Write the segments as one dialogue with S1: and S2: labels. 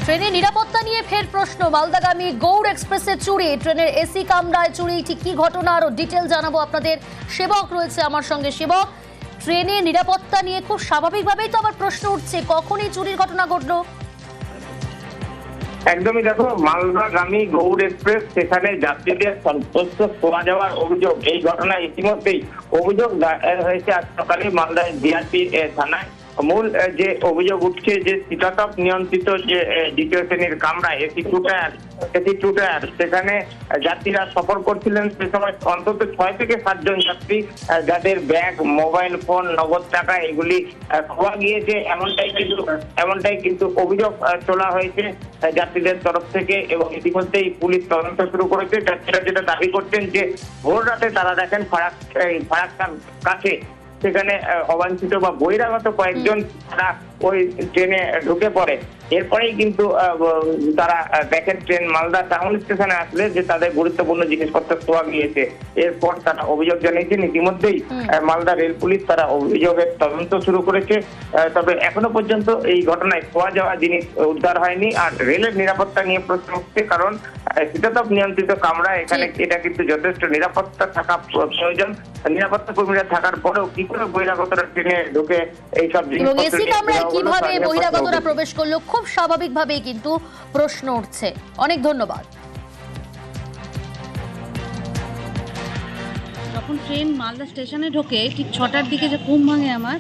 S1: ট্রেনের নিরাপত্তা নিয়ে ফের প্রশ্ন। মালদাগামী গৌড় এক্সপ্রেসে চুরি, ট্রেনের এসি কামরায় চুরি, ঠিক কি ঘটনা আরো ডিটেল জানাবো আপনাদের। সেবক রয়েছে আমার সঙ্গে। সেবক, ট্রেনের নিরাপত্তা নিয়ে খুব স্বাভাবিকভাবেই তো আবার প্রশ্ন উঠছে, কখনই চুরির ঘটনা ঘটলো?
S2: একদমই, দেখো, মালদাগামী গৌড় এক্সপ্রেস সেখানে যাত্রীদের সন্তুষ্ট খোয়া যাওয়ার অভিযোগ, এই ঘটনায় ইতিমধ্যেই অভিযোগ দায়ের হয়েছে আজ সকালে মালদায় জিআরপি থানায়। মূল যে অভিযোগ উঠছে যে শীতাতপ নিয়ন্ত্রিত যে দ্বিতীয় শ্রেণীর কামরা এসি টু টায়ার সেখানে যাত্রীরা সফর করছিলেন। সে সময় অন্তত 6 থেকে 7 জন যাত্রী যাদের ব্যাগ, মোবাইল ফোন, নগদ টাকা এগুলি খোয়া গিয়েছে, এমনটাই কিন্তু অভিযোগ তোলা হয়েছে যাত্রীদের তরফ থেকে। এবং ইতিমধ্যেই পুলিশ তদন্ত শুরু করেছে। যাত্রীরা যেটা দাবি করছেন যে ভোর রাতে তারা দেখেন ফারাক্কার কাছে সেখানে অবাঞ্ছিত বা বহিরাগত কয়েকজন তারা ওই ট্রেনে ঢুকে পড়ে। এরপরেই কিন্তু তারা দেখেন ট্রেন মালদা টাউন স্টেশনে আসলে যে তাদের গুরুত্বপূর্ণ জিনিসপত্র খোয়া গিয়েছে। এরপর তারা অভিযোগ জানিয়েছেন। ইতিমধ্যেই মালদা রেল পুলিশ তারা অভিযোগের তদন্ত শুরু করেছে। তবে এখনো পর্যন্ত এই ঘটনায় খোয়া যাওয়া জিনিস উদ্ধার হয়নি। আর রেলের নিরাপত্তা নিয়ে প্রশ্ন উঠছে, কারণ শীতাতপ নিয়ন্ত্রিত কামরা, এখানে এটা কিন্তু যথেষ্ট নিরাপত্তা থাকা প্রয়োজন। নিরাপত্তা কর্মীরা থাকার পরেও কি করে বহিরাগতরা ট্রেনে ঢুকে এইসব জিনিসপত্র
S1: কিভাবে বহিরাগতরা প্রবেশ করলো, খুব স্বাভাবিকভাবেই কিন্তু প্রশ্ন উঠছে। অনেক ধন্যবাদ।
S3: যখন ট্রেন মালদা স্টেশনে ঢোকে ঠিক 6টার দিকে যে ঘুম ভাঙে আমার,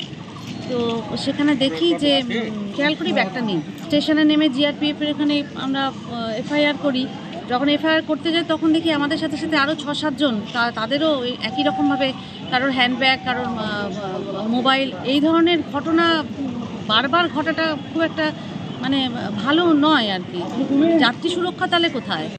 S3: তো সেখানে দেখি যে খেয়াল করি ব্যাগটা নেই। স্টেশনে নেমে জিআরপিএফ এর এখানে আমরা এফআইআর করি। যখন এফআইআর করতে যাই তখন দেখি আমাদের সাথে সাথে আরও 6-7 জন, তাদেরও একই রকমভাবে কারোর হ্যান্ডব্যাগ, কারোর মোবাইল, এই ধরনের ঘটনা বারবার ঘটাটা খুব একটা ভালো নয় আর কি। যাত্রী সুরক্ষা তাহলে কোথায়?